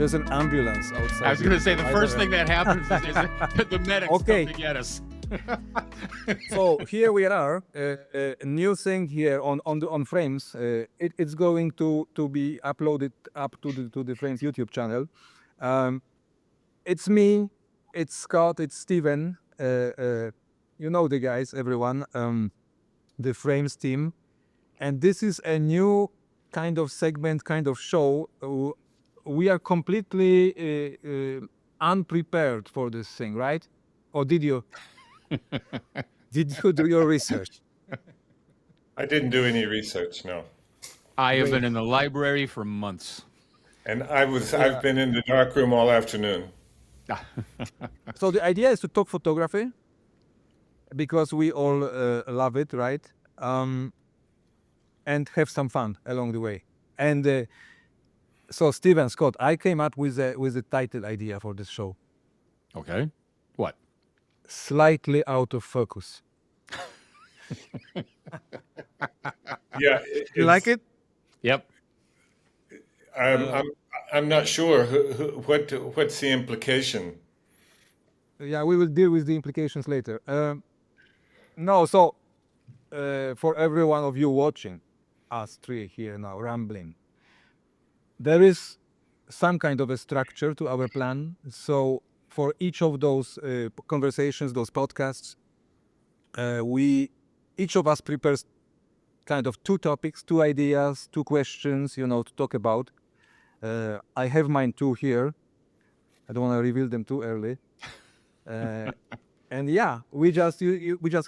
There's an ambulance outside. I was going to say the first thing that happens is the medics Okay. come to get us. So here we are. A new thing here on Frames. It's going to be uploaded up to the Frames YouTube channel. It's me, it's Scott, it's Steven. You know the guys, everyone. The Frames team, and this is a new kind of segment, kind of show. We are completely unprepared for this thing, right? Or did you do your research? I didn't do any research, no. I have been in the library for months. And I've been in the dark room all afternoon. So the idea is to talk photography because we all love it, right? And have some fun along the way. And so Steven, Scott, I came up with a title idea for this show. Okay. What? Slightly out of focus. Yeah, You like it? Yep. I'm not sure what's the implication. Yeah, we will deal with the implications later. No, so for every one of you watching, us three here now rambling, there is some kind of a structure to our plan. So for each of those conversations, those podcasts, each of us prepares kind of 2 topics, 2 ideas, 2 questions, to talk about. I have mine 2 here. I don't want to reveal them too early. And yeah, we just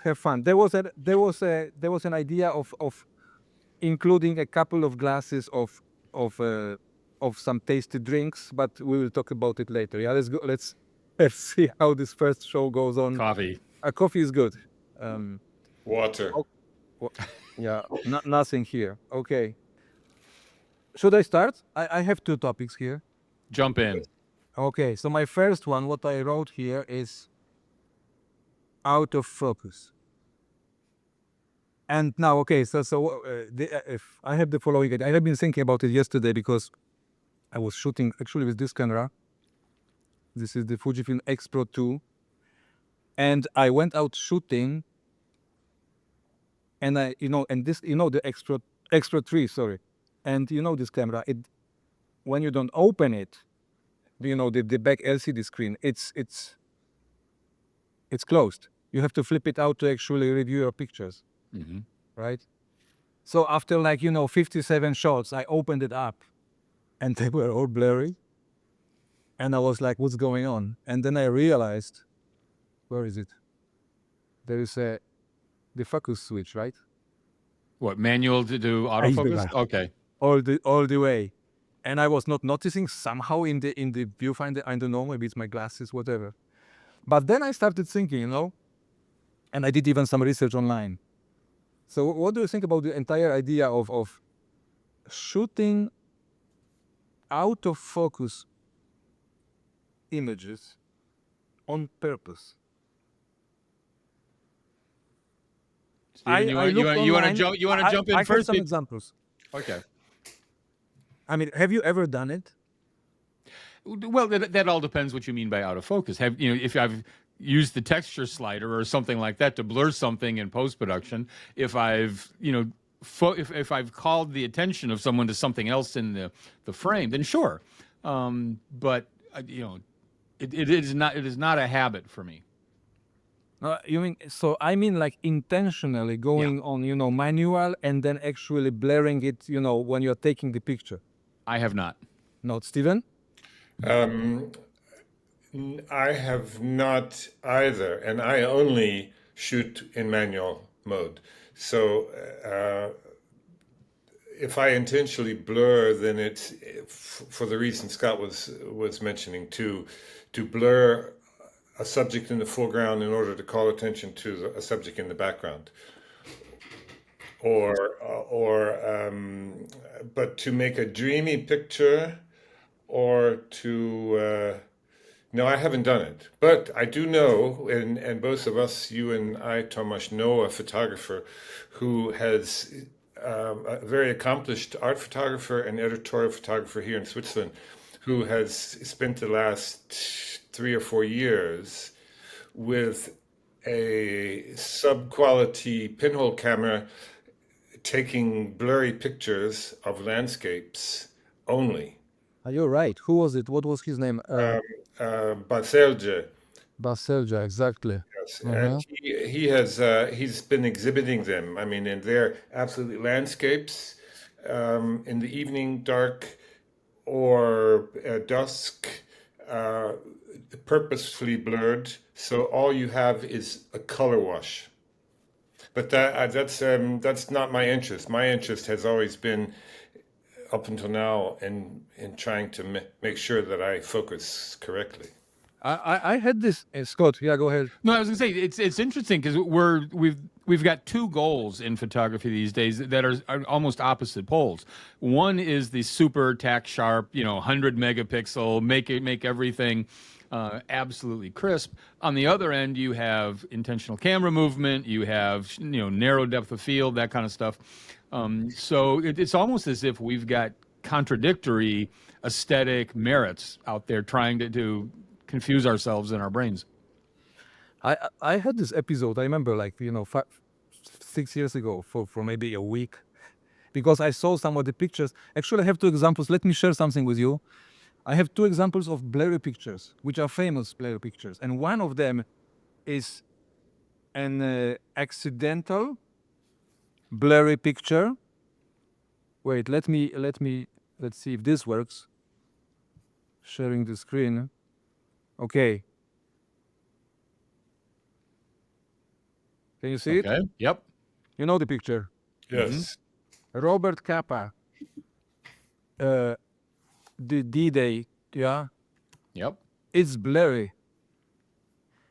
have fun. There was an idea of including a couple of glasses of some tasty drinks, but we will talk about it later. Yeah, let's go. Let's see how this first show goes on. Coffee. Coffee is good. Water. Yeah, nothing here. Okay. Should I start? I have 2 topics here. Jump in. Okay, so my first one, what I wrote here is out of focus. And now, okay, so if I have the following idea. I have been thinking about it yesterday because I was shooting actually with this camera. This is the Fujifilm X Pro 2. And I went out shooting and the X Pro 3, sorry. And this camera, when you don't open it, the back LCD screen, it's closed. You have to flip it out to actually review your pictures, right? So after 57 shots, I opened it up, and they were all blurry. And I was like, "What's going on?" And then I realized, where is it? There is the focus switch, right? What, manual to do autofocus? Okay. All the way. And I was not noticing somehow in the viewfinder. I don't know, maybe it's my glasses, whatever. But then I started thinking, and I did even some research online. So what do you think about the entire idea of shooting out of focus images on purpose? Steven, you want to jump in I first? have some examples. Okay. I mean, have you ever done it? Well, that all depends what you mean by out of focus. If I've used the texture slider or something like that to blur something in post-production, if I've if I've called the attention of someone to something else in the frame, then sure. But it is not a habit for me. You mean, so I mean like intentionally going on, manual and then actually blurring it, when you're taking the picture? I have not. Not Steven? I have not either, and I only shoot in manual mode. So if I intentionally blur, then it's for the reason Scott was mentioning, to blur a subject in the foreground in order to call attention to a subject in the background, but to make a dreamy picture, or to no, I haven't done it, but I do know, and both of us, you and I, Tomasz, know a photographer who has a very accomplished art photographer and editorial photographer here in Switzerland, who has spent the last 3 or 4 years with a sub-quality pinhole camera taking blurry pictures of landscapes only. You're right. Who was it? What was his name? Baselje, Baselja, exactly. yes, and Uh-huh. he's been exhibiting them. I mean, and they're absolutely landscapes in the evening, dark or dusk, uh, purposefully blurred. So all you have is a color wash. But that's not my interest. My interest has always been up until now in trying to make sure that I focus correctly. I had this, Scott. Yeah, go ahead. No, I was going to say it's interesting because we've got two goals in photography these days that are almost opposite poles. One is the super tack sharp, 100 megapixel, make everything absolutely crisp. On the other end, you have intentional camera movement, you have narrow depth of field, that kind of stuff. So it's almost as if we've got contradictory aesthetic merits out there trying to confuse ourselves in our brains. I had this episode. I remember, 6 years ago, for maybe a week, because I saw some of the pictures. Actually, I have two examples. Let me share something with you. I have two examples of blurry pictures, which are famous blurry pictures, and one of them is an accidental blurry picture. Wait, let's see if this works. Sharing the screen. Okay. Can you see it? Okay. Yep. You know the picture. Yes. Robert Capa, the D-Day, yeah, Yep. it's blurry.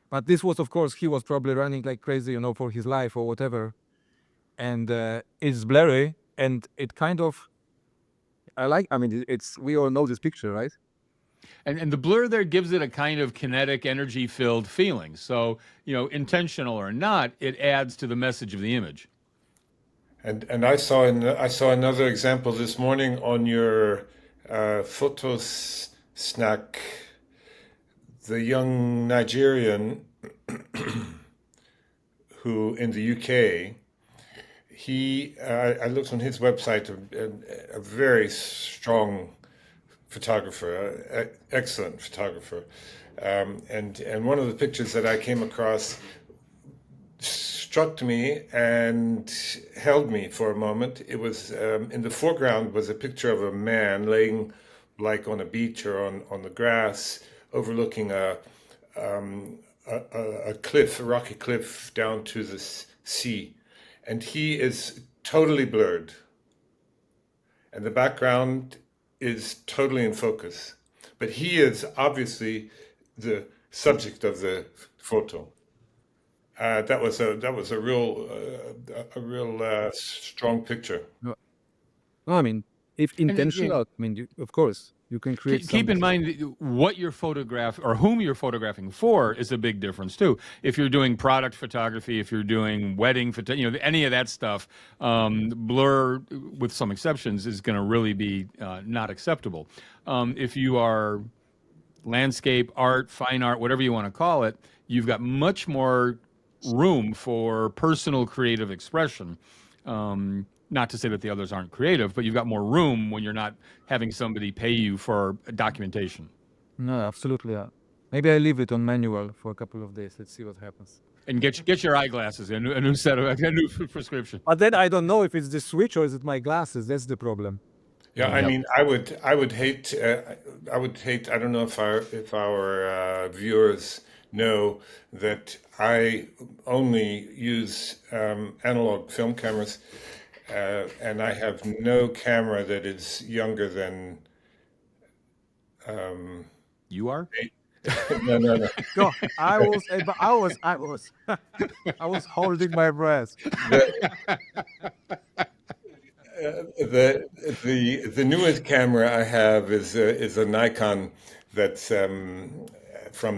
But this was, of course, he was probably running like crazy, for his life or whatever. And it's blurry, and it kind of, we all know this picture, right? And the blur there gives it a kind of kinetic, energy-filled feeling. So, intentional or not, it adds to the message of the image. And I saw another example this morning on your photos snack. The young Nigerian who in the UK, I looked on his website, a very strong photographer, excellent photographer, and one of the pictures that I came across struck me and held me for a moment. It was in the foreground was a picture of a man laying like on a beach or on the grass, overlooking a cliff, a rocky cliff down to the sea, and he is totally blurred, and the background is totally in focus, but he is obviously the subject of the photo. That was a real strong picture. No, if intentional, of course, you can create Keep in something. mind that what you're photographing or whom you're photographing for is a big difference too. If you're doing product photography, if you're doing wedding photography, any of that stuff, blur, with some exceptions, is going to really be not acceptable. If you are landscape, art, fine art, whatever you want to call it, you've got much more room for personal creative expression. Not to say that the others aren't creative, but you've got more room when you're not having somebody pay you for documentation. No, absolutely. Maybe I leave it on manual for a couple of days. Let's see what happens. And get your eyeglasses, a new set of a new prescription. But then I don't know if it's the switch or is it my glasses. That's the problem. Yeah, I Yep. mean, I would hate. I don't know if our viewers know that I only use analog film cameras, and I have no camera that is younger than. You are? No. No, I was holding my breath. The newest camera I have is a Nikon that's from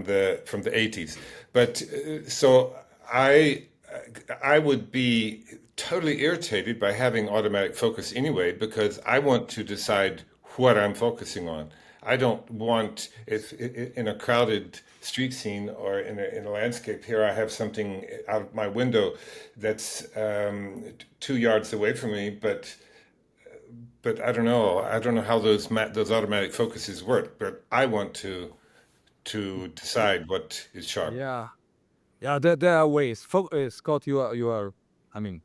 the 80s. But so I would be totally irritated by having automatic focus anyway, because I want to decide what I'm focusing on. I don't want if in a crowded street scene or in a landscape. Here, I have something out my window that's 2 yards away from me, but I don't know. I don't know how those automatic focuses work. But I want to decide what is sharp. Yeah, yeah. There are ways. Scott, you are. I mean,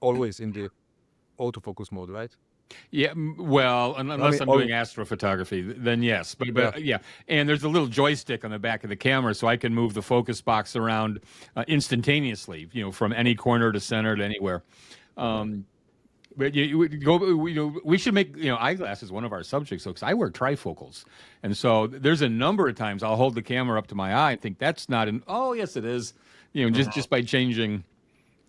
always in the autofocus mode, right? Yeah, well, I mean, unless I'm all. doing astrophotography, then yes. But Yeah. yeah, and there's a little joystick on the back of the camera, so I can move the focus box around instantaneously. From any corner to center to anywhere. But we should make eyeglasses one of our subjects, though, because I wear trifocals, and so there's a number of times I'll hold the camera up to my eye and think that's not an. Oh, yes, it is. Just by changing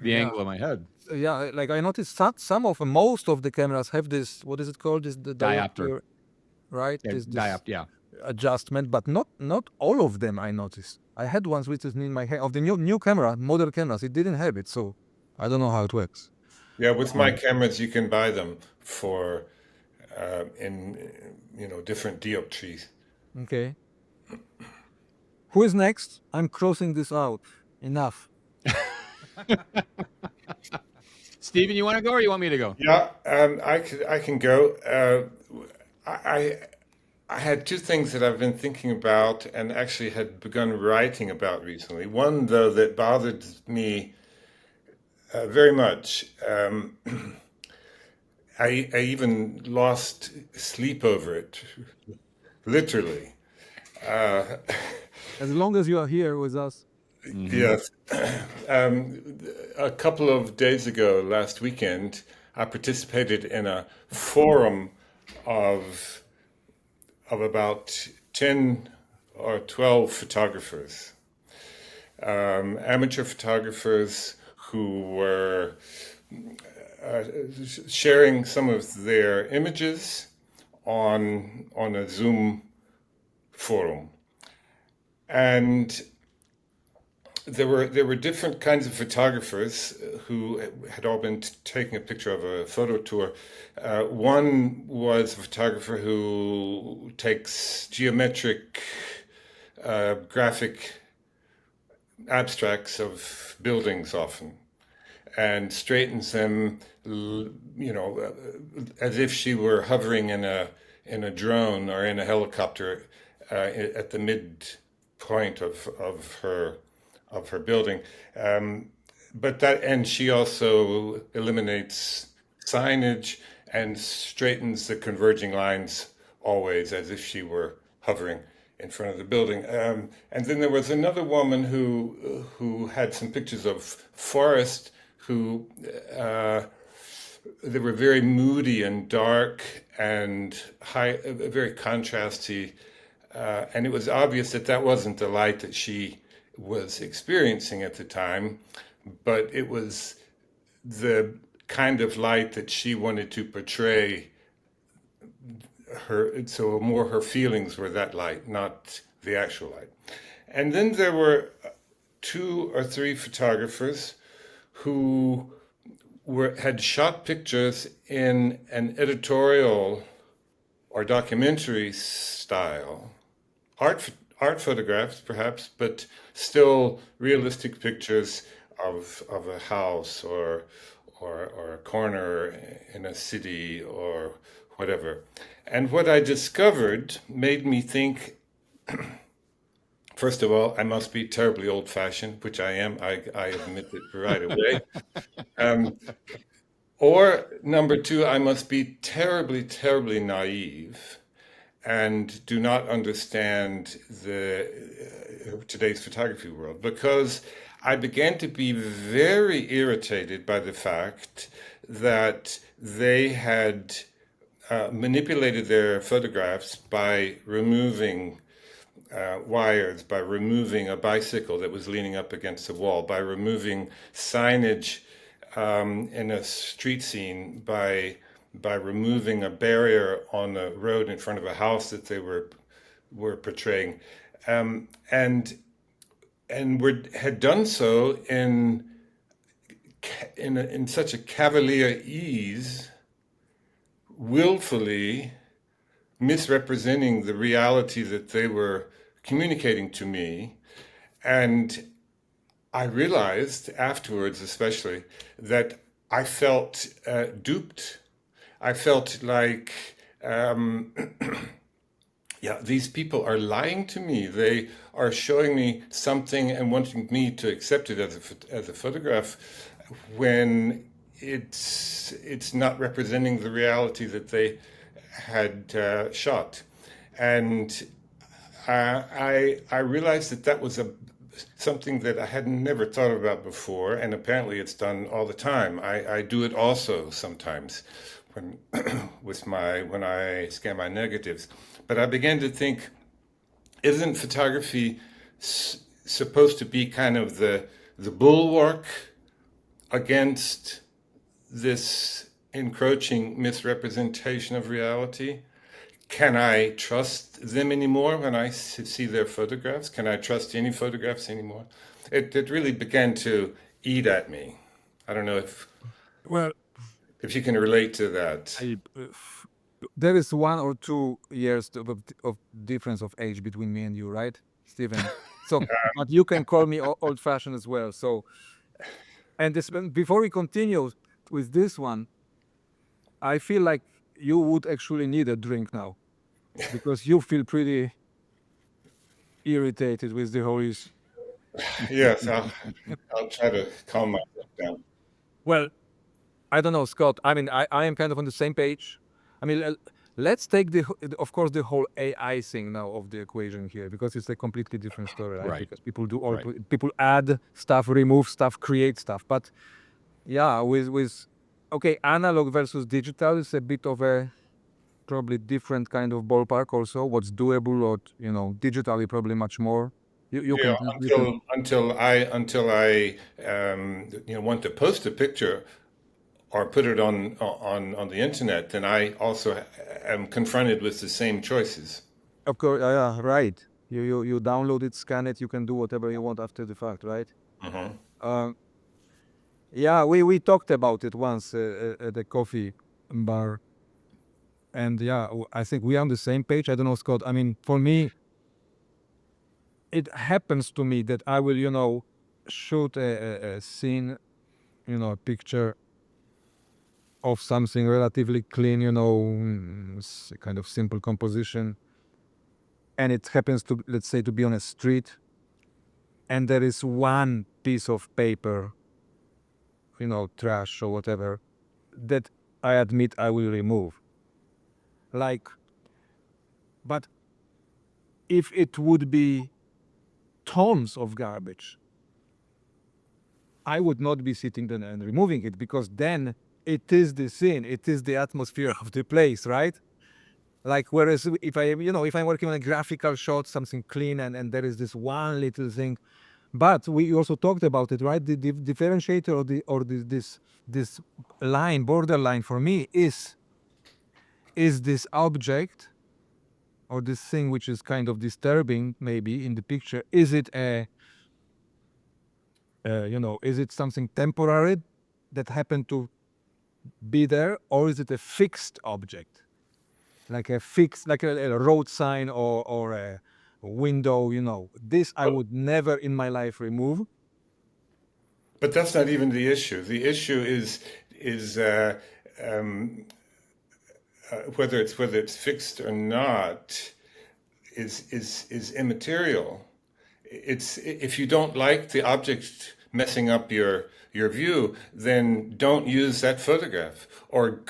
the Yeah. angle of my head. Yeah, like I noticed most of the cameras have this, what is it called? This the Diopter. diopter, right? Yeah, This diopter. Yeah. adjustment, but not all of them I noticed. I had ones which is in my head of the new camera, modern cameras. It didn't have it, so I don't know how it works. Yeah, with my cameras, you can buy them for in different dioptries. Okay. Who is next? I'm crossing this out. Enough. Steven, you want to go or you want me to go? Yeah, I can go. I I had two things that I've been thinking about and actually had begun writing about recently. One, though, that bothered me very much. I even lost sleep over it, literally. As long as you are here with us. Yes. A couple of days ago, last weekend, I participated in a forum of about 10 or 12 photographers, amateur photographers who were sharing some of their images on a Zoom forum. And there were different kinds of photographers who had all been taking a picture of a photo tour. One was a photographer who takes geometric, graphic abstracts of buildings often and straightens them, as if she were hovering in a drone or in a helicopter at the midpoint of her building. And she also eliminates signage and straightens the converging lines always as if she were hovering in front of the building. And then there was another woman who had some pictures of forest who they were very moody and dark and high, very contrasty. And it was obvious that wasn't the light that she was experiencing at the time, but it was the kind of light that she wanted to portray so more her feelings were that light, not the actual light. And then there were 2 or 3 photographers who had shot pictures in an editorial or documentary style, art photographs perhaps, but still realistic pictures of a house or a corner in a city or whatever. And what I discovered made me think, first of all, I must be terribly old-fashioned, which I am. I admit it right away. Or number 2, I must be terribly, terribly naive and do not understand today's photography world, because I began to be very irritated by the fact that they had manipulated their photographs by removing wires, by removing a bicycle that was leaning up against the wall, by removing signage in a street scene, by removing a barrier on a road in front of a house that they were portraying, and had done so in such a cavalier ease, willfully, misrepresenting the reality that they were communicating to me. And I realized afterwards, especially, that I felt duped. I felt like, yeah, these people are lying to me. They are showing me something and wanting me to accept it as a photograph when it's not representing the reality that they had shot. And I realized that that was something that I had never thought about before, and apparently it's done all the time. I do it also sometimes when when I scan my negatives. But I began to think, isn't photography supposed to be kind of the bulwark against this encroaching misrepresentation of reality? Can I trust them anymore when I see their photographs? Can I trust any photographs anymore? It really began to eat at me. I don't know Well, if you can relate to that. there is 1 or 2 years of difference of age between me and you, right, Stephen? So, but you can call me old-fashioned as well. So, and this, before we continue with this one, I feel like you would actually need a drink now because you feel pretty irritated with the whole issue. Yes, I'll try to calm myself down. Well, I don't know, Scott. I mean, I am kind of on the same page. I mean, let's take of course, the whole AI thing now of the equation here because it's a completely different story, right? Right. Because people do Right. people add stuff, remove stuff, create stuff. But yeah, with okay, analog versus digital is a bit of a probably different kind of ballpark. Also, what's doable, or digitally probably much more. You Yeah, can you can until I want to post a picture or put it on the internet, then I also am confronted with the same choices. Of course, yeah, right. You download it, scan it. You can do whatever you want after the fact, right? Mhm. Uh, yeah, we talked about it once at the coffee bar, and yeah, I think we are on the same page. I don't know, Scott. I mean, for me, it happens to me that I will, shoot a scene, a picture of something relatively clean, kind of simple composition, and it happens to, let's say, to be on a street, and there is one piece of paper, trash or whatever, that I admit I will remove. Like, but if it would be tons of garbage, I would not be sitting there and removing it because then it is the scene, it is the atmosphere of the place, right? Like, whereas if if I'm working on a graphical shot, something clean, and there is this one little thing, but we also talked about it, right? The differentiator this line, borderline for me is this object or this thing which is kind of disturbing maybe in the picture. Is it is it something temporary that happened to be there, or is it a fixed object, like a road sign or a window? This I would never in my life remove. But that's not even the issue. The issue is um, whether it's fixed or not is immaterial. It's if you don't like the object messing up your view, then don't use that photograph, or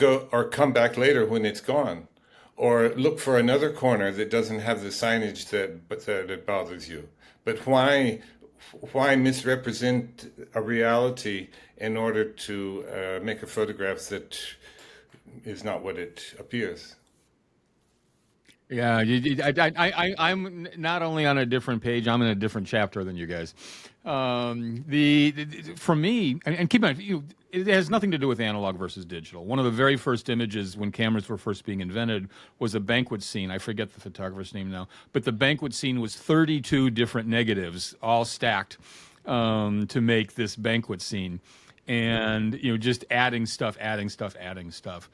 come back later when it's gone, or look for another corner that doesn't have the signage that bothers you. But why misrepresent a reality in order to make a photograph that is not what it appears? Yeah, I'm not only on a different page, I'm in a different chapter than you guys. For me, and keep in mind, it has nothing to do with analog versus digital. One of the very first images when cameras were first being invented was a banquet scene. I forget the photographer's name now, but the banquet scene was 32 different negatives, all stacked to make this banquet scene, and just adding stuff, adding stuff, adding stuff.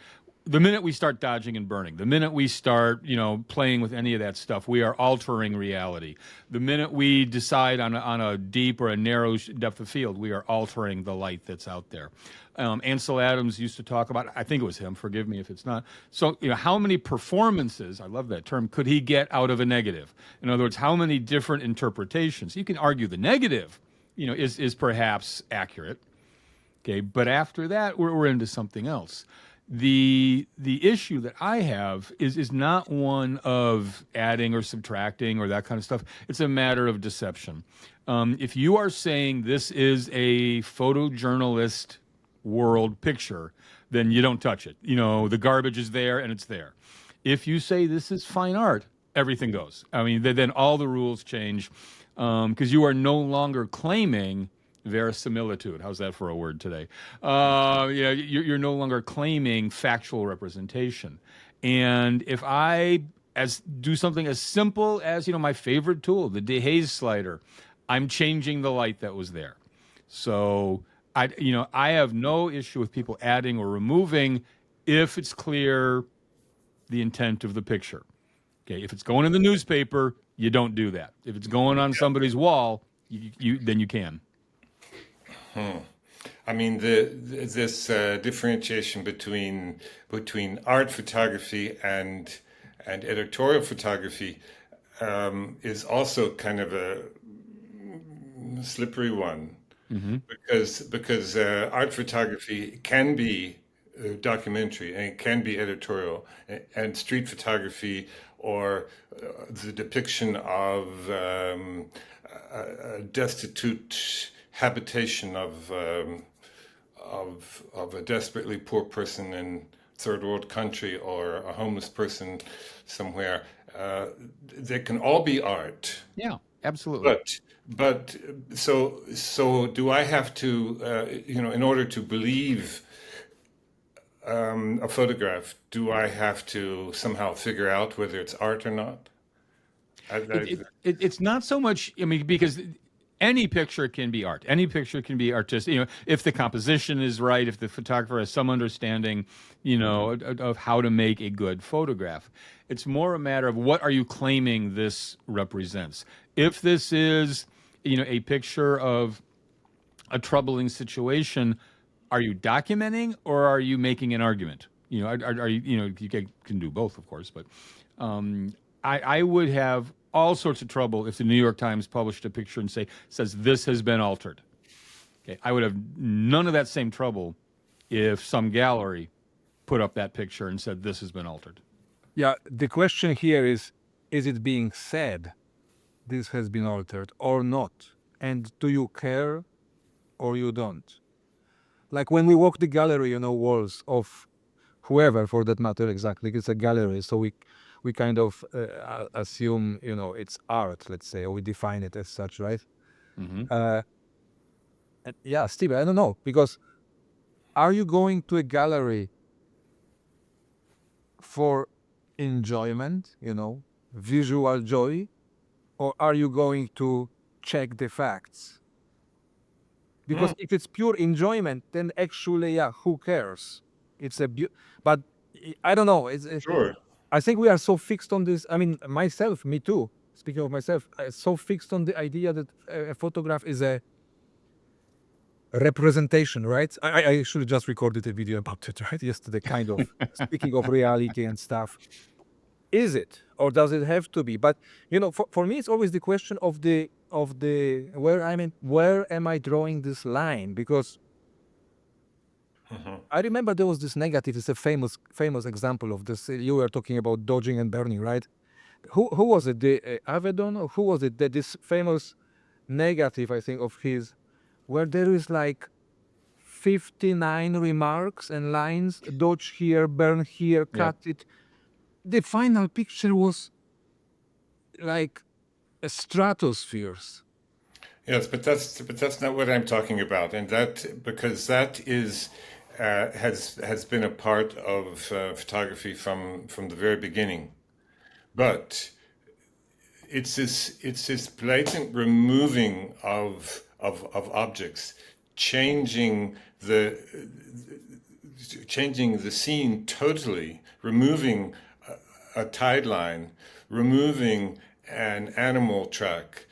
the minute we start dodging and burning, the minute we start, playing with any of that stuff, we are altering reality. The minute we decide on a deep or a narrow depth of field, we are altering the light that's out there. Ansel Adams used to talk about, I think it was him, forgive me if it's not. So, how many performances, I love that term, could he get out of a negative? In other words, how many different interpretations? You can argue the negative, is perhaps accurate. Okay, but after that, we're into something else. The issue that I have is not one of adding or subtracting or that kind of stuff. It's a matter of deception. If you are saying this is a photojournalist world picture, then you don't touch it. The garbage is there and it's there. If you say this is fine art, everything goes. I mean, then all the rules change because you are no longer claiming verisimilitude. How's that for a word today? You're no longer claiming factual representation. And if I do something as simple as my favorite tool, the dehaze slider, I'm changing the light that was there. So I have no issue with people adding or removing if it's clear the intent of the picture. Okay, if it's going in the newspaper, you don't do that. If it's going on somebody's wall, then you can. I mean, this differentiation between art photography and editorial photography is also kind of a slippery one, because art photography can be documentary and it can be editorial, and street photography or the depiction of a destitute habitation of a desperately poor person in third world country or a homeless person somewhere. They can all be art. Yeah, absolutely. But so do I have to in order to believe a photograph, do I have to somehow figure out whether it's art or not? It's not so much. I mean, because any picture can be art. Any picture can be artistic. If the composition is right, if the photographer has some understanding, of how to make a good photograph. It's more a matter of what are you claiming this represents. If this is, a picture of a troubling situation, are you documenting or are you making an argument? Are you, you can do both, of course, but I would have all sorts of trouble if the New York Times published a picture and says this has been altered. Okay, I would have none of that same trouble if some gallery put up that picture and said this has been altered. Yeah, the question here is it being said this has been altered or not? And do you care or you don't? Like when we walk the gallery, walls of whoever for that matter, exactly, it's a gallery, so we kind of assume, it's art, let's say, or we define it as such, right? And yeah, Steve, I don't know, because are you going to a gallery for enjoyment, visual joy, or are you going to check the facts? Because if it's pure enjoyment, then actually, yeah, who cares? It's but I don't know. Sure. I think we are so fixed on this. I mean, me too. Speaking of myself, so fixed on the idea that a photograph is a representation, right? I actually just recorded a video about it, right? Yesterday, kind of speaking of reality and stuff. Is it, or does it have to be? But for me, it's always the question of the where am I drawing this line? Because I remember there was this negative. It's a famous example of this. You were talking about dodging and burning, right? Who was it? The Avedon, or who was it? This famous negative, I think, of his, where there is like 59 remarks and lines: dodge here, burn here, cut it. The final picture was like a stratospheres. Yes, but that's not what I'm talking about, and because that is has been a part of photography from the very beginning, but it's this blatant removing of objects, changing changing the scene totally, removing a tide line, removing an animal track,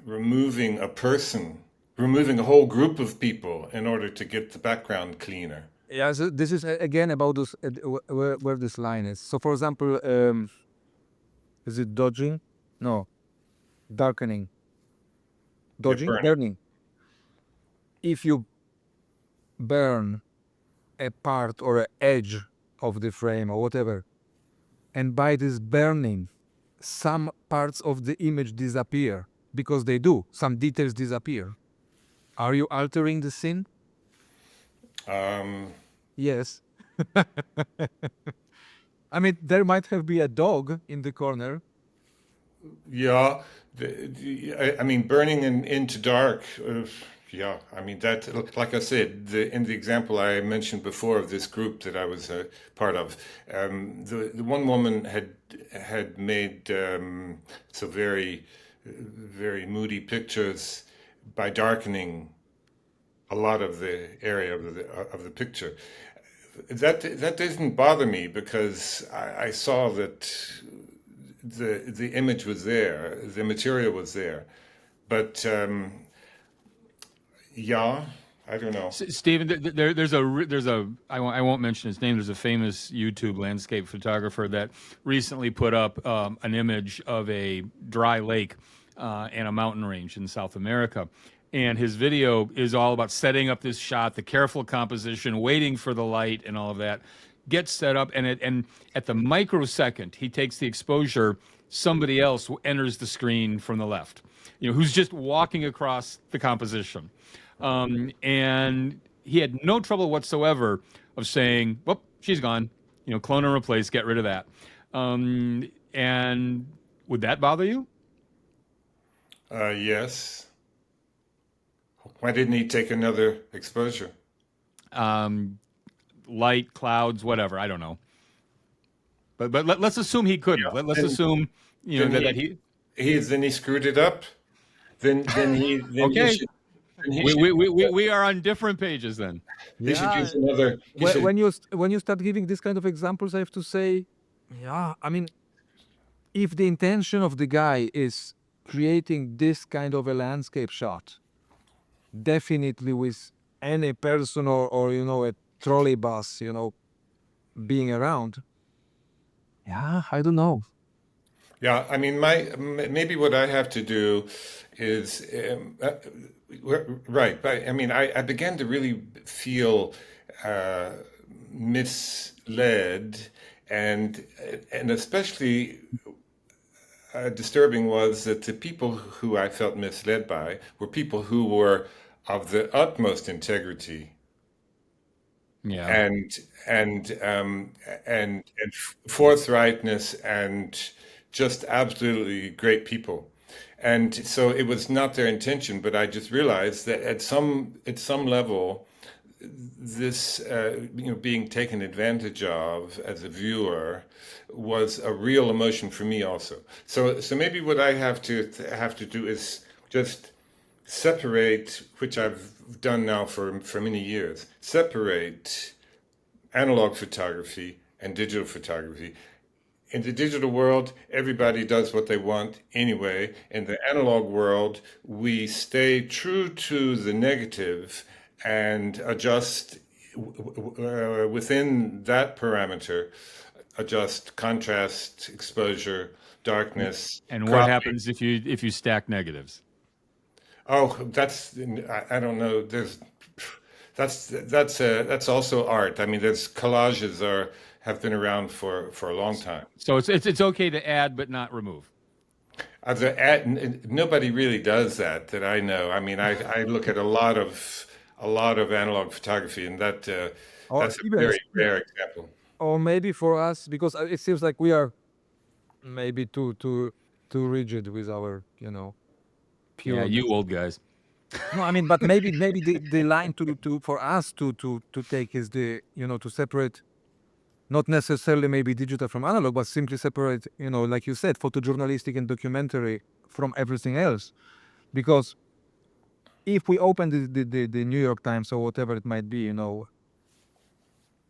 removing a person, removing a whole group of people in order to get the background cleaner. Yeah, so this is again about this where this line is. So, for example, is it dodging? No, darkening. Dodging, burning. burning. If you burn a part or an edge of the frame or whatever, and by this burning, some parts of the image disappear because they do. Some details disappear. Are you altering the scene? Yes. I mean, there might have been a dog in the corner. Yeah, I mean, burning into dark. Yeah, I mean that. Like I said, in the example I mentioned before of this group that I was a part of, the one woman had made so very moody pictures by darkening a lot of the area of the picture. That doesn't bother me because I saw that the image was there, the material was there, but yeah, I don't know. Stephen, there's a I won't mention his name. There's a famous YouTube landscape photographer that recently put up an image of a dry lake and a mountain range in South America, and his video is all about setting up this shot, the careful composition, waiting for the light, and all of that. Gets set up, and at the microsecond he takes the exposure, somebody else enters the screen from the left, who's just walking across the composition. And he had no trouble whatsoever of saying, "Well, she's gone. Clone and replace. Get rid of that." And would that bother you? Yes. Why didn't he take another exposure? Light, clouds, whatever. I don't know. But let's assume he couldn't. Yeah. Let's assume that he. Then he screwed it up. Then Okay. you should, then he should, We are on different pages then. he should use another. He should, When you start giving this kind of examples, I have to say, yeah, I mean, if the intention of the guy is creating this kind of a landscape shot, definitely with any person or a trolley bus, being around. Yeah, I don't know. Yeah, I mean, maybe what I have to do is right. But I mean, I began to really feel misled, and especially disturbing was that the people who I felt misled by were people who were of the utmost integrity Yeah. and forthrightness and just absolutely great people. And so it was not their intention, but I just realized that at some level, this being taken advantage of as a viewer was a real emotion for me also. So maybe what I have to do is just separate, which I've done now for many years, separate analog photography and digital photography. In the digital world, everybody does what they want anyway. In the analog world, we stay true to the negative and adjust within that parameter, adjust contrast, exposure, darkness. And what happens if you stack negatives? Oh, I don't know. That's also art. I mean, there's collages have been around for a long time. So it's okay to add but not remove. Nobody really does that I know. I mean, I look at a lot of analog photography, and that's a very rare example. Or maybe for us, because it seems like we are maybe too rigid with our pure. Yeah, you old guys. No, I mean, but maybe the line to for us to take is the to separate, not necessarily maybe digital from analog, but simply separate like you said, photojournalistic and documentary from everything else, because if we open the New York Times or whatever it might be,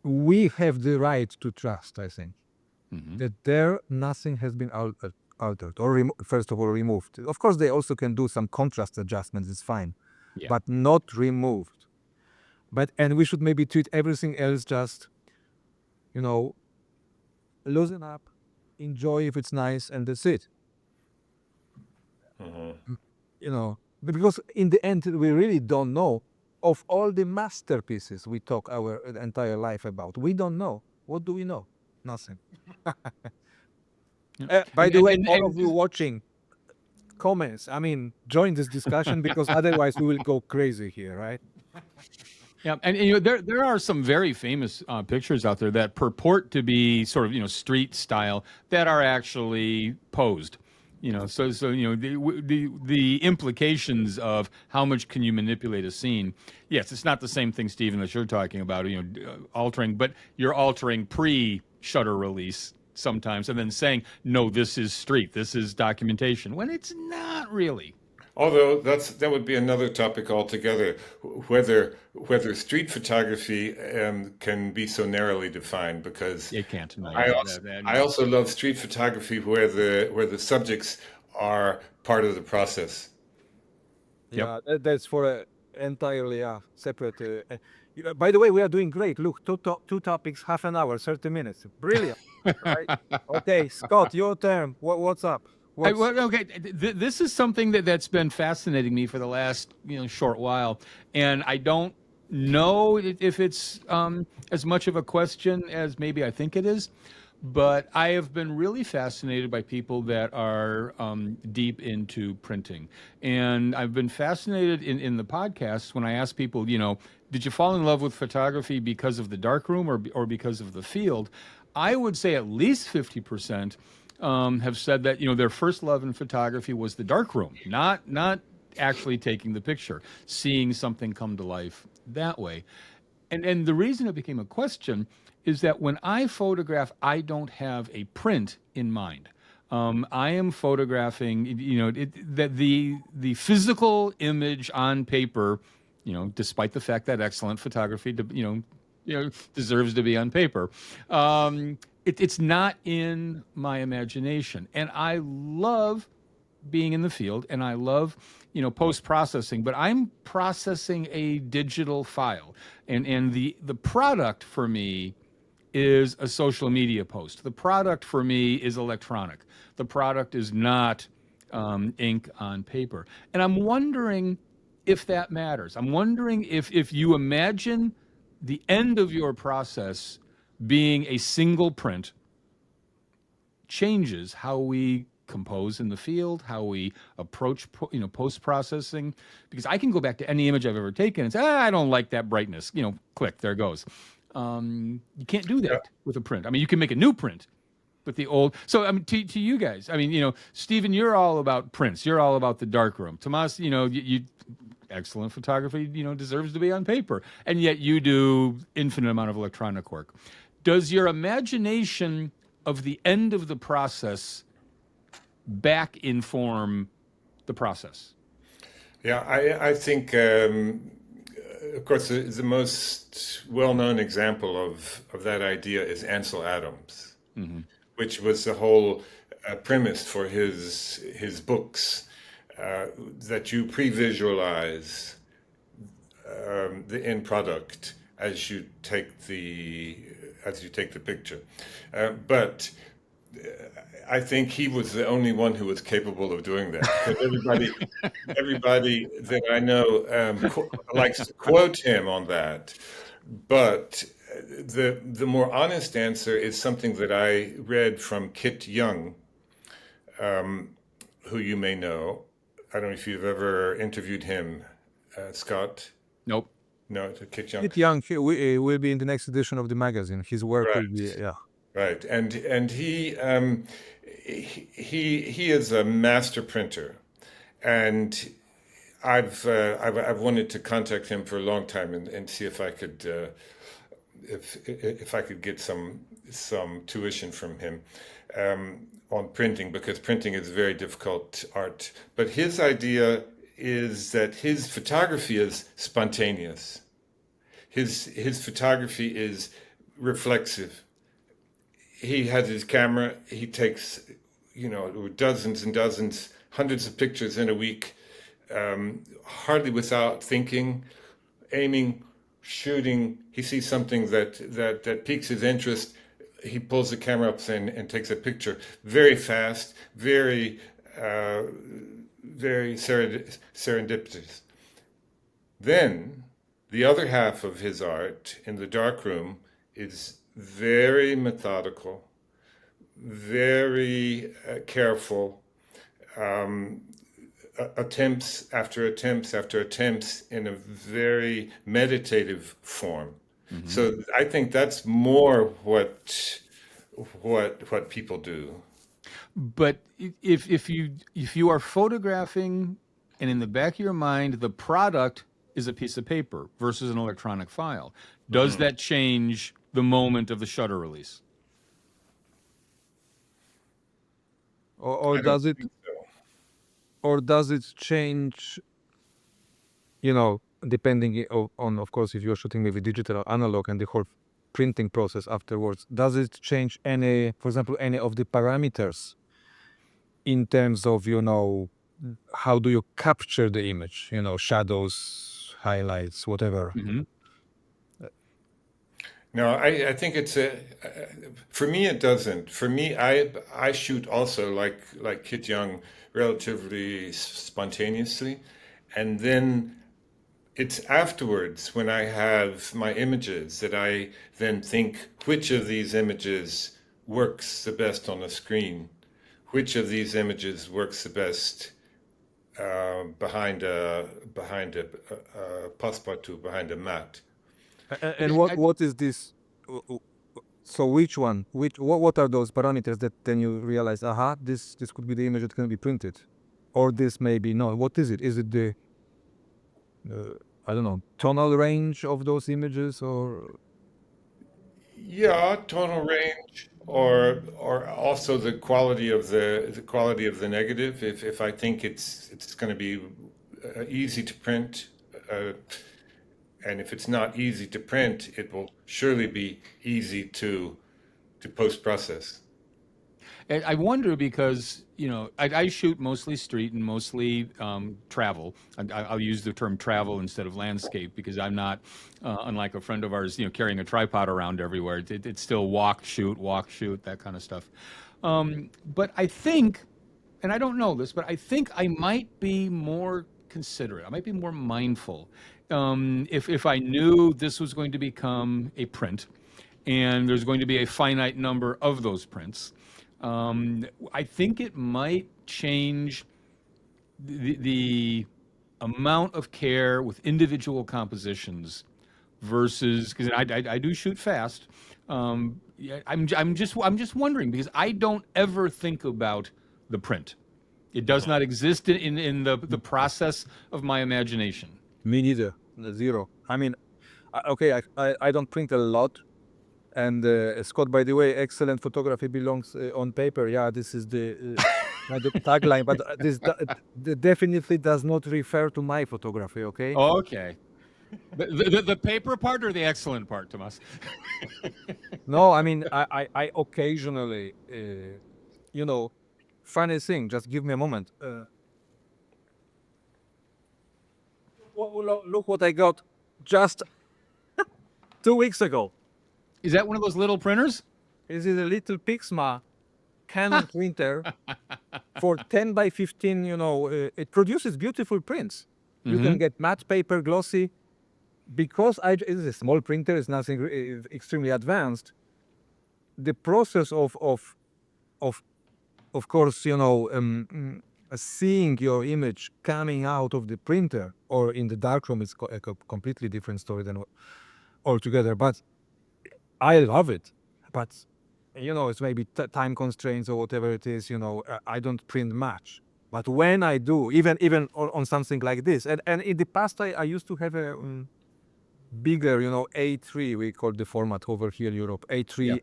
we have the right to trust, I think, Mhm. that there nothing has been altered or first of all removed. Of course, they also can do some contrast adjustments. It's fine, Yeah. but not removed. And we should maybe treat everything else just, you know, loosen up, enjoy if it's nice, and that's it. You know, because in the end, we really don't know of all the masterpieces we talk our entire life about. We don't know. What do we know? Nothing. Yeah. By the And way, and all and of you watching, comments. I mean, join this discussion because otherwise we will go crazy here, right? yeah, and you know there are some very famous pictures out there that purport to be sort of street style that are actually posed. So the implications of how much can you manipulate a scene. Yes, it's not the same thing, Stephen, that you're talking about. Altering, but you're altering pre-shutter release sometimes, and then saying no, this is street, this is documentation, when it's not really. Although that would be another topic altogether, whether street photography can be so narrowly defined. Because It can't. No, I yeah, also I also love street photography where the subjects are part of the process. Yep. Yeah, that's for a entirely separate. By the way, we are doing great. Look, two topics, half an hour, 30 minutes. Brilliant. Right? Okay, Scott, your turn. What's up? What's Well, okay, this is something that's been fascinating me for the last short while, and I don't know if it's as much of a question as maybe I think it is, but I have been really fascinated by people that are deep into printing, and I've been fascinated in the podcasts when I ask people, did you fall in love with photography because of the darkroom or because of the field? I would say at least 50% have said that their first love in photography was the darkroom, not actually taking the picture, seeing something come to life that way. And the reason it became a question is that when I photograph, I don't have a print in mind. I am photographing, that the physical image on paper, despite the fact that excellent photography, deserves to be on paper. It's not in my imagination, and I love being in the field, and I love post processing, but I'm processing a digital file, and the product for me is a social media post. The product for me is electronic. The product is not ink on paper. And I'm wondering if that matters. I'm wondering if you imagine the end of your process being a single print changes how we compose in the field, how we approach post processing. Because I can go back to any image I've ever taken and say, I don't like that brightness. Click, there it goes. You can't do Yeah. that with a print. I mean, you can make a new print, but the old. So I mean, to you guys, I mean, Stephen, you're all about prints. You're all about the darkroom. Tomasz, you excellent photography, deserves to be on paper, and yet you do infinite amount of electronic work. Does your imagination of the end of the process back inform the process? Yeah, I think, of course, the most well-known example of that idea is Ansel Adams, which was the whole premise for his books, that you pre-visualize the end product as you take the picture. But I think he was the only one who was capable of doing that. Because everybody that I know likes to quote him on that. But the more honest answer is something that I read from Kit Young, who you may know. I don't know if you've ever interviewed him, Scott. Nope. No, it's Kit Young. Kit Young will be in the next edition of the magazine. His work will be, yeah. Right, and he is a master printer, and I've wanted to contact him for a long time and see if I could if I could get some tuition from him on printing, because printing is very difficult art. But his idea is that his photography is spontaneous. His photography is reflexive. He has his camera. He takes, dozens and dozens, hundreds of pictures in a week, hardly without thinking, aiming, shooting. He sees something that piques his interest. He pulls the camera up and takes a picture very fast, very serendipitous. Then the other half of his art in the darkroom is very methodical, very careful, attempts after attempts after attempts in a very meditative form. So I think that's more what people do. But if you are photographing, and in the back of your mind the product is a piece of paper versus an electronic file, does that change the moment of the shutter release? Or I don't does it think so. or does it change, depending on, of course, if you're shooting maybe digital or analog and the whole printing process afterwards, does it change any, for example, any of the parameters in terms of, how do you capture the image, shadows, highlights, whatever? No, I think for me it doesn't. For me, I shoot also like Kit Young, relatively spontaneously, and then it's afterwards when I have my images that I then think which of these images works the best on the screen, which of these images works the best behind a passepartout, behind a mat. And what is this? So which one? What are those parameters that then you realize, aha, this could be the image that can be printed, or this maybe no. What is it? Is it the I don't know, tonal range of those images, or Yeah, tonal range, or also the quality of the negative. If I think it's going to be easy to print, uh, and if it's not easy to print, it will surely be easy to post process. And I wonder because, I shoot mostly street and mostly travel. I'll use the term travel instead of landscape because I'm not, unlike a friend of ours, carrying a tripod around everywhere. It's still walk, shoot, that kind of stuff. But I think, and I don't know this, but I think I might be more considerate. I might be more mindful if I knew this was going to become a print and there's going to be a finite number of those prints. I think it might change the amount of care with individual compositions versus because I do shoot fast. Yeah, I'm just wondering because I don't ever think about the print. It does not exist in the process of my imagination. me neither, zero. I mean, okay, I don't print a lot. And Scott, by the way, excellent photography belongs on paper. Yeah, this is the tagline, but this definitely does not refer to my photography. Okay. Okay. The paper part or the excellent part, Tomasz? No, I mean, I occasionally, funny thing. Just give me a moment. Look what I got just 2 weeks ago. Is that one of those little printers? This is a little Pixma Canon printer for 10 by 15. It produces beautiful prints. You can get matte paper, glossy. Because it is a small printer, it's nothing extremely advanced. The process of course, seeing your image coming out of the printer or in the darkroom is a completely different story than altogether. But I love it. But it's maybe time constraints or whatever it is. I don't print much. But when I do, even on something like this, and in the past I used to have a bigger, A3, we call the format over here in Europe, A3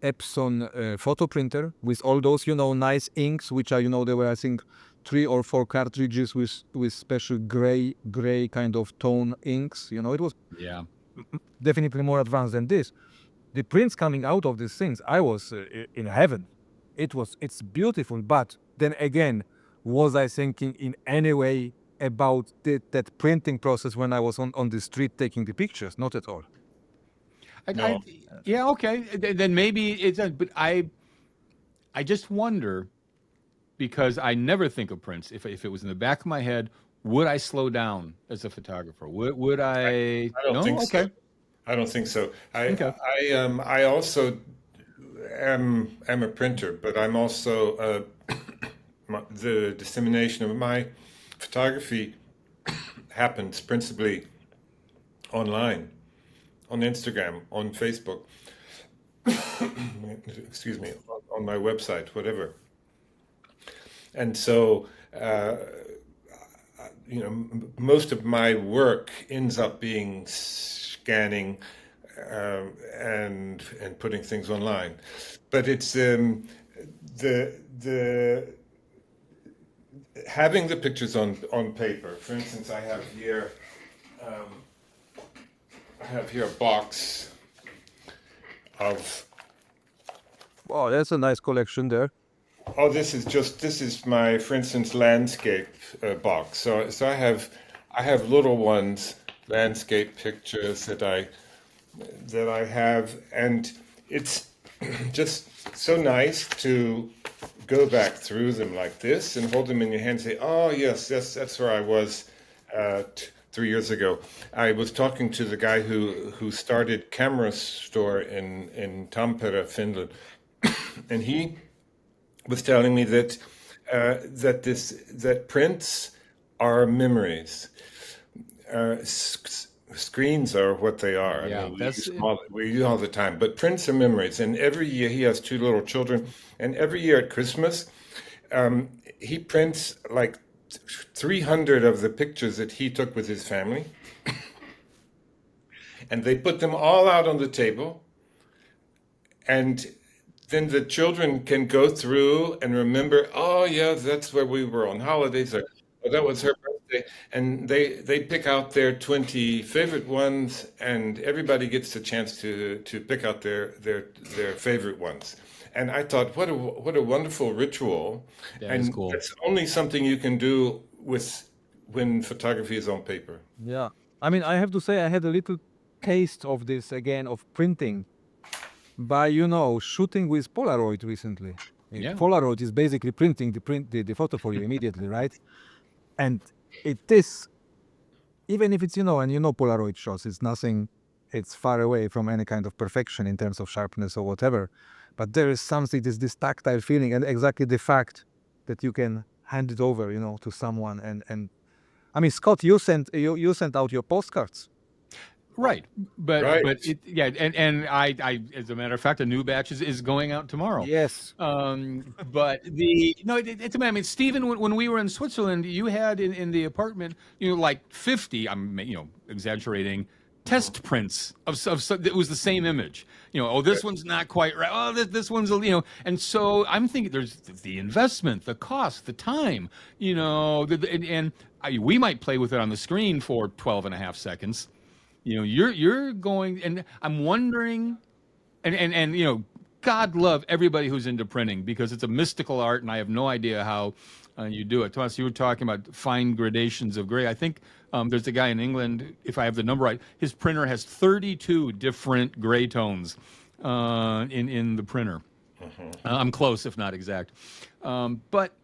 Epson photo printer with all those, nice inks, which are, there were, I think, 3 or 4 cartridges with special gray kind of tone inks. It was Yeah. definitely more advanced than this. the prints coming out of these things, I was in heaven. It's beautiful, but then again, was I thinking in any way about that printing process when I was on the street taking the pictures? Not at all. No. Yeah, okay. Then maybe it's, but I just wonder because I never think of prints. If it was in the back of my head, would I slow down as a photographer? Would I? I don't No. think so. Okay. I don't think so. Okay. I also am a printer, but I'm also the dissemination of my photography happens principally online, on Instagram, on Facebook. Excuse me, on my website, whatever. And so, most of my work ends up being scanning and putting things online. But it's the having the pictures on paper. For instance, I have here a box of. Oh, that's a nice collection there. Oh, this is my, for instance, landscape box. So I have little ones, landscape pictures that I have, and it's just so nice to go back through them like this and hold them in your hand and say, oh yes, that's where I was 3 years ago. I was talking to the guy who started Camera Store in Tampere, Finland, and he was telling me that that prints are memories. Screens are what they are. I Yeah, mean, that's we use all the time. But prints are memories. And every year he has two little children, and every year at Christmas, he prints like 300 of the pictures that he took with his family, and they put them all out on the table, and then the children can go through and remember, oh yeah, that's where we were on holidays, or oh, that was her birthday, and they pick out their 20 favorite ones, and everybody gets a chance to pick out their favorite ones. And I thought, what a wonderful ritual, that is and cool. that's only something you can do when photography is on paper. Yeah. I mean, I have to say I had a little taste of this again, of printing, by, shooting with Polaroid recently. Yeah. Polaroid is basically printing the photo for you immediately, right? And it is, even if it's, and Polaroid shots, it's far away from any kind of perfection in terms of sharpness or whatever. But there is something, this tactile feeling, and exactly the fact that you can hand it over, to someone. And I mean, Scott, you sent out your postcards. Right. But Right. and I as a matter of fact, a new batch is going out tomorrow. Yes. But it's I mean, Stephen, when we were in Switzerland, you had in the apartment, like 50, I'm exaggerating, test prints of it was the same image. Oh, this one's not quite right. Oh, this one's and so I'm thinking there's the investment, the cost, the time, we might play with it on the screen for 12 and a half seconds. You're going, and I'm wondering, and God love everybody who's into printing because it's a mystical art, and I have no idea how you do it. Tomasz, you were talking about fine gradations of gray. I think there's a guy in England, if I have the number right, his printer has 32 different gray tones in the printer. I'm close, if not exact. But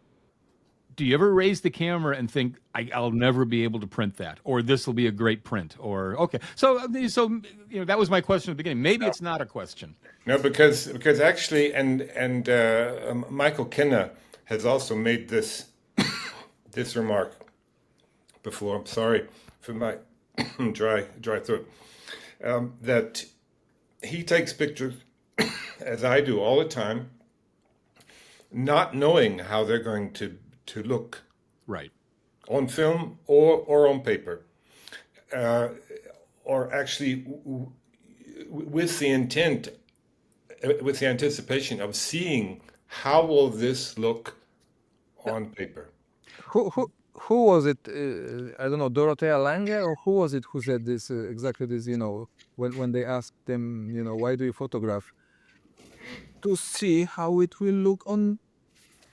do you ever raise the camera and think I'll never be able to print that, or this will be a great print, or okay? So that was my question at the beginning. Maybe it's not a question. No, because actually, and Michael Kenna has also made this this remark before. I'm sorry for my dry throat. That he takes pictures, as I do all the time, not knowing how they're going to look Right. on film or on paper, or actually with the intent, with the anticipation of seeing how will this look on paper. who was it? I don't know, Dorothea Lange, or who was it who said this, exactly this, when they asked them, why do you photograph? To see how it will look on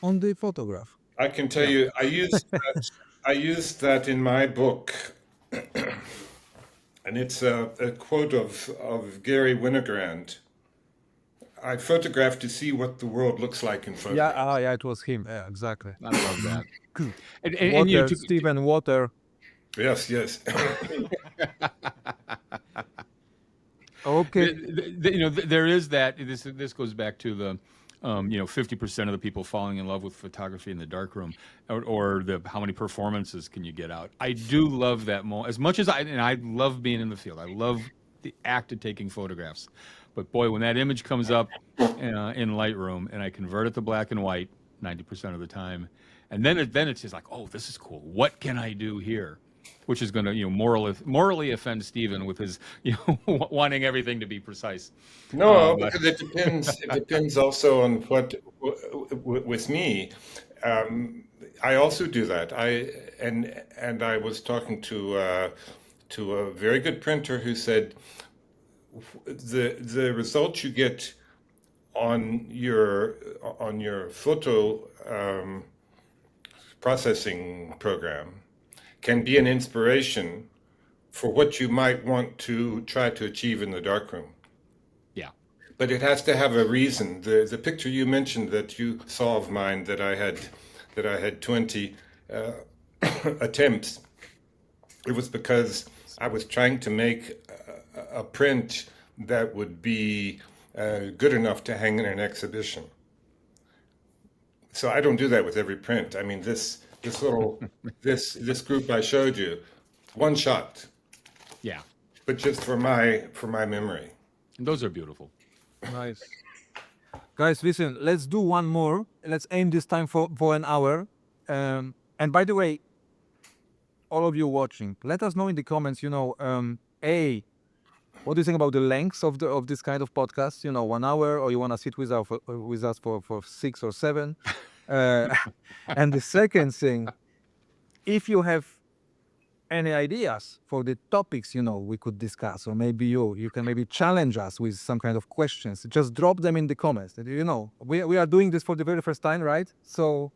the photograph. I can tell Yeah. you, I used that in my book, and it's a quote of Gary Winogrand. I photograph to see what the world looks like in photograph. Yeah, it was him. Yeah, exactly. I love that. And Water, Stephen Water. Yes, yes. Okay. There is that. This goes back to the, 50% of the people falling in love with photography in the darkroom, or the how many performances can you get out. I do love that as much as I love being in the field. I love the act of taking photographs, but boy, when that image comes up in Lightroom and I convert it to black and white 90% of the time, and then it's just like, oh, this is cool. What can I do here? Which is going to, morally offend Stephen with his, wanting everything to be precise. No, But because it depends. It depends also on what with me. I also do that. And I was talking to a very good printer who said the results you get on your photo processing program can be an inspiration for what you might want to try to achieve in the darkroom. yeah, But it has to have a reason. The picture you mentioned that you saw of mine that I had 20 attempts. It was because I was trying to make a print that would be good enough to hang in an exhibition. So I don't do that with every print. I mean, this group I showed you, one shot, yeah. but just for my memory. And those are beautiful. Nice. Guys, listen, let's do one more. Let's aim this time for an hour. And by the way, all of you watching, let us know in the comments, what do you think about the lengths of this kind of podcast? 1 hour, or you want to sit with us for 6 or 7? And the second thing, if you have any ideas for the topics, we could discuss, or maybe you can maybe challenge us with some kind of questions, just drop them in the comments. We are doing this for the very first time, right? So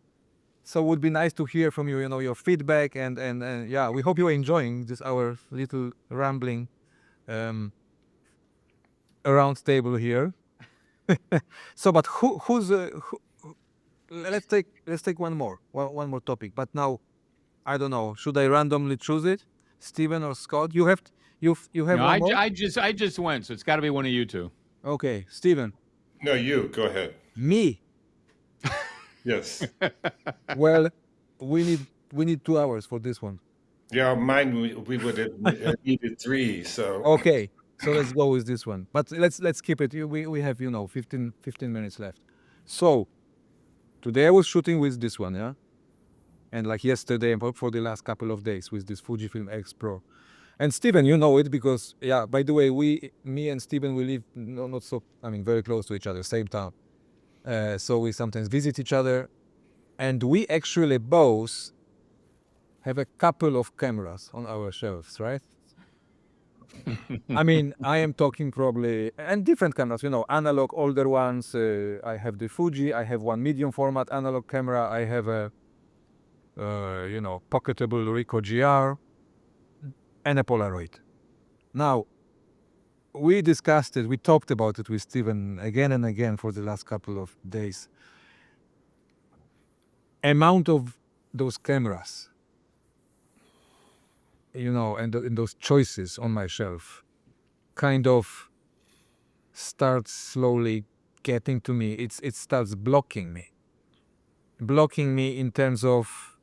it would be nice to hear from you, your feedback, and yeah, we hope you're enjoying this our little rambling around table here. So, but let's take one more topic. But now, I don't know. Should I randomly choose it, Steven or Scott? You have No, one more. I just went, so it's got to be one of you two. Okay, Steven. No, you go ahead. Me. Yes. Well, we need 2 hours for this one. Yeah, mine we would have needed 3. So Okay, so let's go with this one. But let's keep it. We have 15 minutes left. So today I was shooting with this one, yeah, and like yesterday and for the last couple of days with this Fujifilm X Pro. And Steven, you know it because, yeah, by the way, me and Steven, we live not so, very close to each other, same town. So we sometimes visit each other, and we actually both have a couple of cameras on our shelves, right? I am talking probably, and different cameras, analog, older ones. I have the Fuji, I have one medium format analog camera, I have a, pocketable Ricoh GR, and a Polaroid. Now, we discussed it, we talked about it with Steven again and again for the last couple of days. Amount of those cameras, and those choices on my shelf kind of starts slowly getting to me. It starts blocking me in terms of,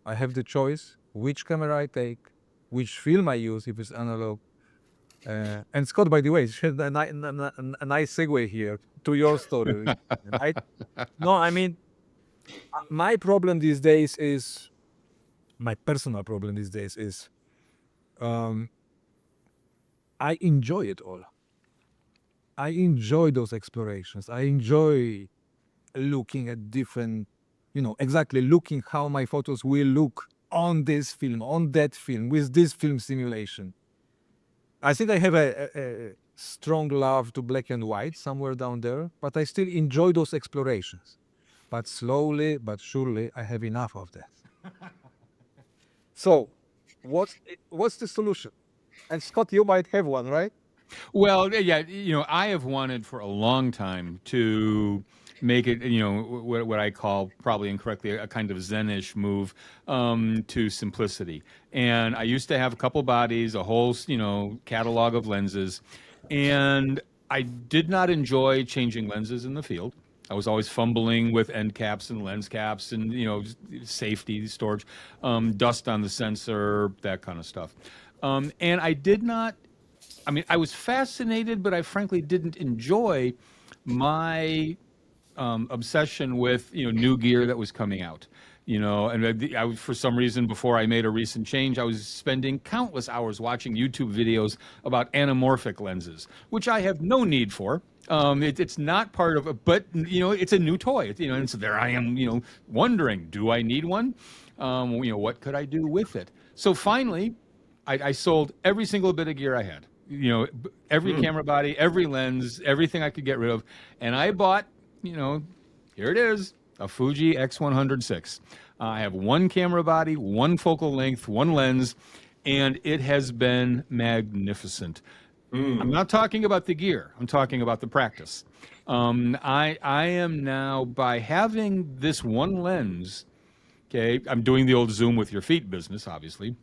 I have the choice which camera I take, which film I use if it's analog. And Scott, by the way, a nice segue here to your story. My problem these days is, my personal problem these days is, I enjoy it all. I enjoy those explorations. I enjoy looking at different exactly looking how my photos will look on this film, on that film, with this film simulation. I think I have a strong love to black and white somewhere down there, but I still enjoy those explorations. But slowly but surely, I have enough of that. So, what's the solution? And Scott, you might have one, right? Well, yeah, I have wanted for a long time to make it, what I call probably incorrectly a kind of Zenish move to simplicity. And I used to have a couple bodies, a whole, catalog of lenses, and I did not enjoy changing lenses in the field. I was always fumbling with end caps and lens caps and safety storage, dust on the sensor, that kind of stuff. And I did not. I mean, I was fascinated, but I frankly didn't enjoy my obsession with new gear that was coming out. And for some reason, before I made a recent change, I was spending countless hours watching YouTube videos about anamorphic lenses, which I have no need for. It's not part of it, but it's a new toy. And so there I am, wondering, do I need one? What could I do with it? So finally, I sold every single bit of gear I had. Every camera body, every lens, everything I could get rid of, and I bought, here it is, a Fuji X106. I have one camera body, one focal length, one lens, and it has been magnificent. I'm not talking about the gear. I'm talking about the practice. I am now, by having this one lens, okay, I'm doing the old zoom with your feet business, obviously.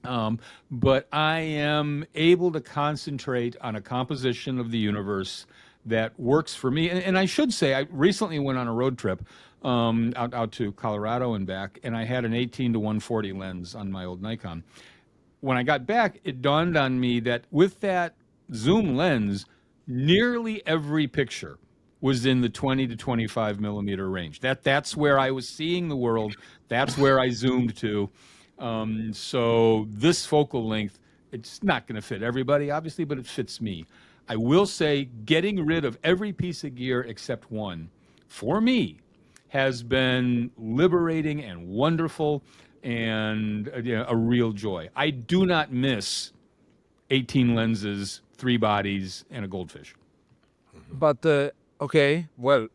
But I am able to concentrate on a composition of the universe that works for me. And I should say, I recently went on a road trip out to Colorado and back, and I had an 18 to 140 lens on my old Nikon. When I got back, it dawned on me that with that zoom lens, nearly every picture was in the 20 to 25 millimeter range. That's where I was seeing the world. That's where I zoomed to. So this focal length, it's not going to fit everybody, obviously, but it fits me. I will say getting rid of every piece of gear except one, for me, has been liberating and wonderful and a real joy. I do not miss 18 lenses, 3 bodies, and a goldfish. But okay, well,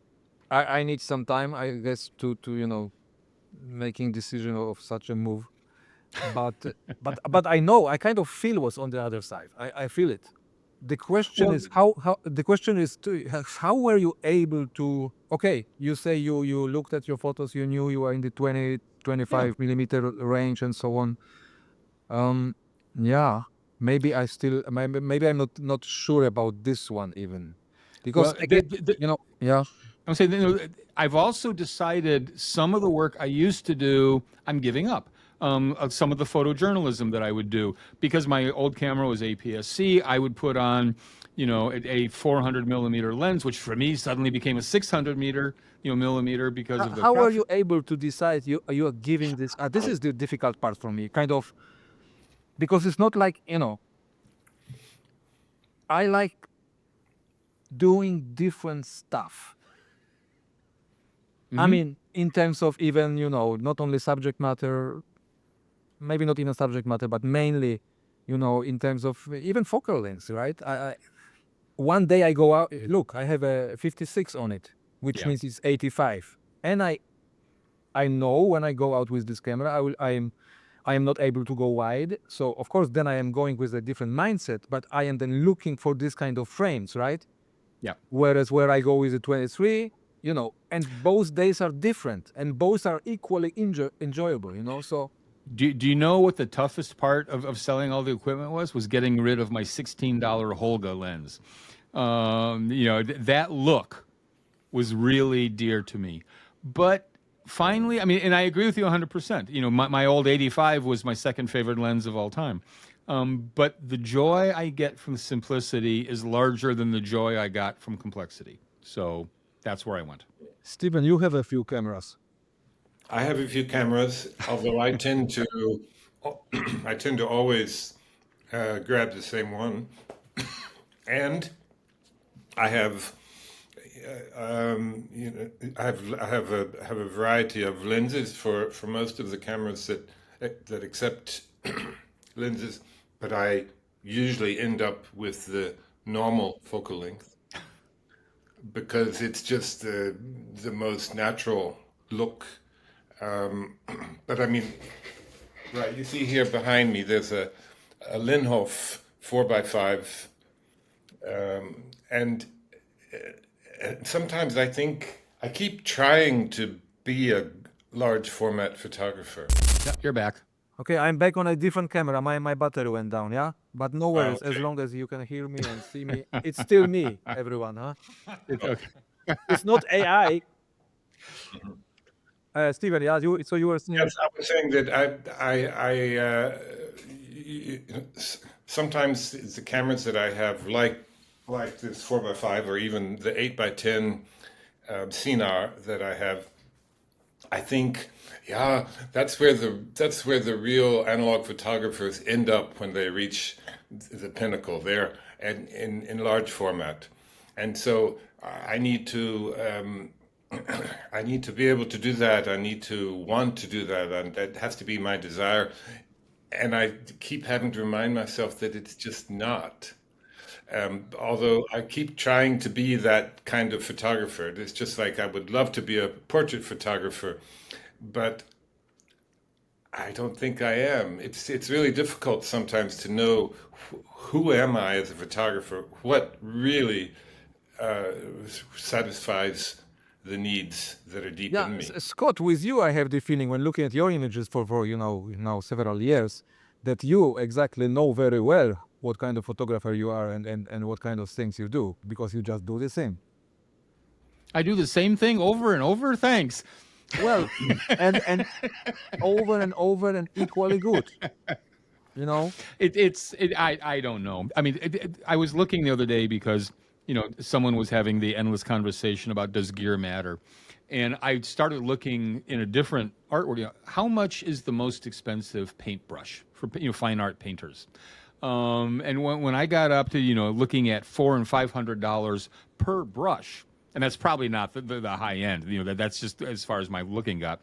I need some time, I guess, to making decision of such a move. But but I know, I kind of feel what's on the other side. I feel it. The question Well, is how the question is how were you able to, okay, you say you looked at your photos, you knew you were in the 20 yeah. 25 millimeter range and so on. Yeah, maybe I still maybe I'm not sure about this one even, because Well, again, yeah. I'm saying, I've also decided some of the work I used to do, I'm giving up. Some of the photojournalism that I would do, because my old camera was APS-C, I would put on, a 400 millimeter lens, which for me suddenly became a 600 millimeter because of the How are crop. you able to decide you are giving this? This is the difficult part for me, kind of, because it's not like I like doing different stuff. I mean, in terms of even not only subject matter, maybe not even subject matter, but mainly, in terms of even focal length, right? One day I go out, look, I have a 56 on it, which Yeah. means it's 85, and I know when I go out with this camera, I am not able to go wide. So of course, then I am going with a different mindset, but I am then looking for this kind of frames, right? Yeah. Whereas where I go with the 23, and both days are different and both are equally enjoyable. So Do you know what the toughest part of selling all the equipment was getting rid of my $16 Holga lens. That look was really dear to me. But finally, I mean, and I agree with you 100%. My old 85 was my second favorite lens of all time. But the joy I get from simplicity is larger than the joy I got from complexity. So that's where I went. Stephen, you have a few cameras. I have a few cameras, although I tend to I tend to always grab the same one, and I have I have a variety of lenses for most of the cameras that accept lenses, but I usually end up with the normal focal length because it's just the most natural look. But I mean, right, you see here behind me, there's a Linhof 4x5, and sometimes I think I keep trying to be a large format photographer. Yeah, you're back. Okay, I'm back on a different camera. My battery went down, yeah? But no worries, as okay. long as you can hear me and see me. It's still me, everyone, huh? Okay. It's not AI. Steven, yeah, you were saying. Yes, I was saying that sometimes the cameras that I have, like this 4x5 or even the 8x10 Cinar that I have, I think, yeah, that's where the real analog photographers end up when they reach the pinnacle there, and in large format, and so I need to. I need to be able to do that. I need to want to do that, and that has to be my desire. And I keep having to remind myself that it's just not. Although I keep trying to be that kind of photographer. It's just like I would love to be a portrait photographer, but I don't think I am. It's really difficult sometimes to know who am I as a photographer, what really uh, satisfies the needs that are deep Yeah, in me. Scott, with you, I have the feeling when looking at your images for now several years, that you exactly know very well what kind of photographer you are and what kind of things you do because you just do the same. I do the same thing over and over. Thanks. Well, and over and equally good, you know. I don't know. I mean, I was looking the other day because someone was having the endless conversation about does gear matter, and I started looking in a different artwork. How much is the most expensive paintbrush for fine art painters? And when I got up to looking at $400 and $500 per brush, and that's probably not the high end. That's just as far as my looking got.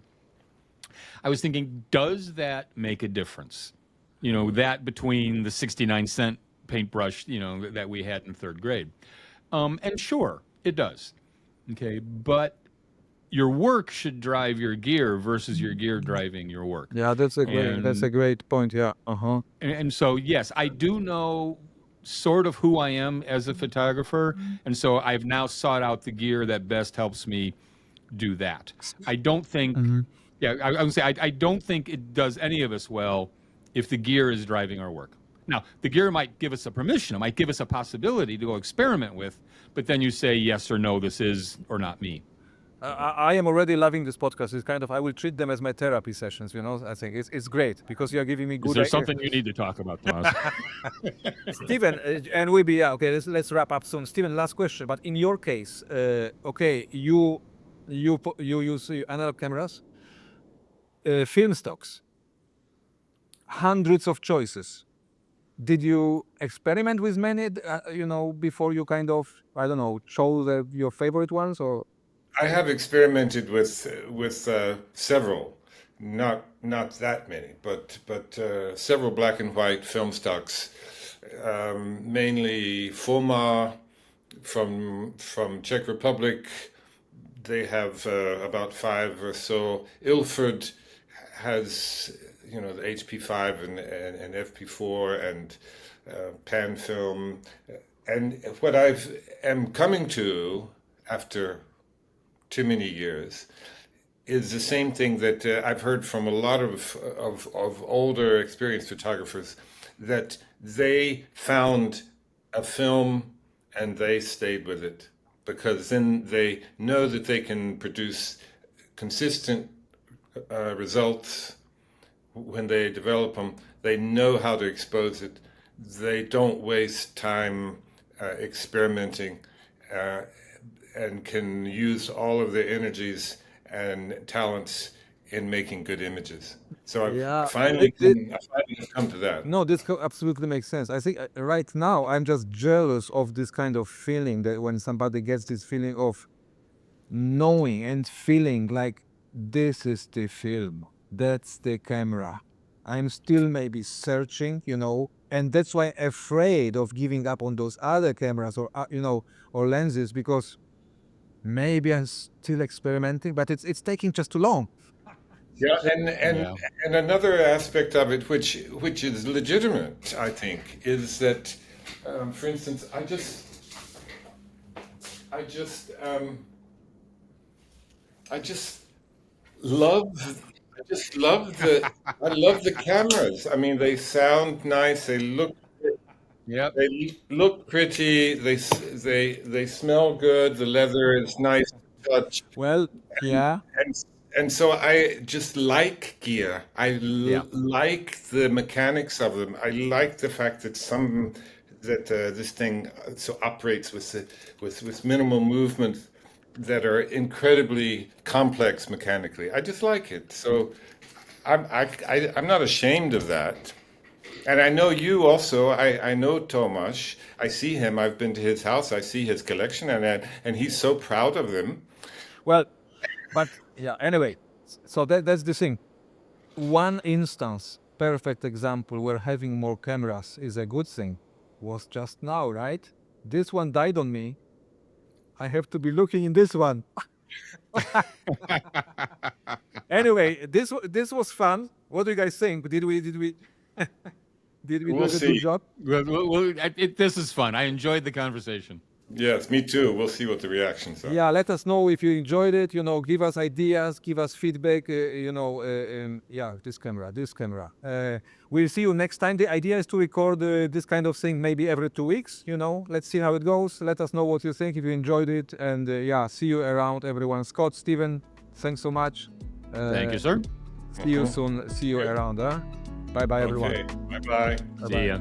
I was thinking, does that make a difference? That between the 69-cent paintbrush, that we had in third grade. And sure, it does. Okay. But your work should drive your gear versus your gear driving your work. Yeah, that's a great point. Yeah. Uh-huh. And so, yes, I do know sort of who I am as a photographer. And so I've now sought out the gear that best helps me do that. I don't think, yeah, I would say I don't think it does any of us well if the gear is driving our work. Now, the gear might give us a permission, it might give us a possibility to go experiment with, but then you say yes or no, this is or not me. I am already loving this podcast. It's kind of I will treat them as my therapy sessions. I think it's great because you are giving me Is good. there something you need to talk about, Tomasz? Steven, and we'll be okay. Let's wrap up soon. Steven, last question. But in your case, okay, you use analog cameras, film stocks, hundreds of choices. Did you experiment with many? Before you kind of I don't know chose your favorite ones or. I have experimented with several, not that many, but several black and white film stocks, mainly Foma from Czech Republic. They have about 5 or so. Ilford has the HP5 and FP4 and Pan film, and what am coming to after too many years is the same thing that I've heard from a lot of older experienced photographers, that they found a film and they stayed with it because then they know that they can produce consistent results when they develop them. They know how to expose it. They don't waste time experimenting and can use all of their energies and talents in making good images. So Yeah, I finally have come to that. no, this absolutely makes sense. I think right now I'm just jealous of this kind of feeling that when somebody gets this feeling of knowing and feeling like this is the film, that's the camera. I'm still maybe searching, and that's why I'm afraid of giving up on those other cameras or or lenses because maybe I'm still experimenting, but it's taking just too long. Yeah, Yeah. and another aspect of it, which is legitimate, I think, is that, for instance, I just I just love I love the cameras. I mean, they sound nice. Yep. They look pretty. They smell good. The leather is nice to touch. Well, yeah, and and so I just like gear. yeah. Like the mechanics of them. I like the fact that this thing so operates with minimal movement that are incredibly complex mechanically. I just like it. So I'm not ashamed of that. And I know you also. I know Tomasz. I see him. I've been to his house. I see his collection, and he's so proud of them. Well, but yeah, anyway, so that's the thing. One instance, perfect example where having more cameras is a good thing was just now, right? This one died on me. I have to be looking in this one. Anyway, this was fun. What do you guys think? Did we did we do We'll a good see. job? This is fun. I enjoyed the conversation. Yes, me too. We'll see what the reactions are. Yeah, let us know if you enjoyed it. Give us ideas, give us feedback. Yeah, this camera. We'll see you next time. The idea is to record this kind of thing maybe every 2 weeks. Let's see how it goes. Let us know what you think if you enjoyed it. And yeah, see you around, everyone. Scott, Steven, thanks so much. Thank you, sir. See you soon. See you around. Bye bye, everyone. Okay. Bye bye. Bye-bye. See ya.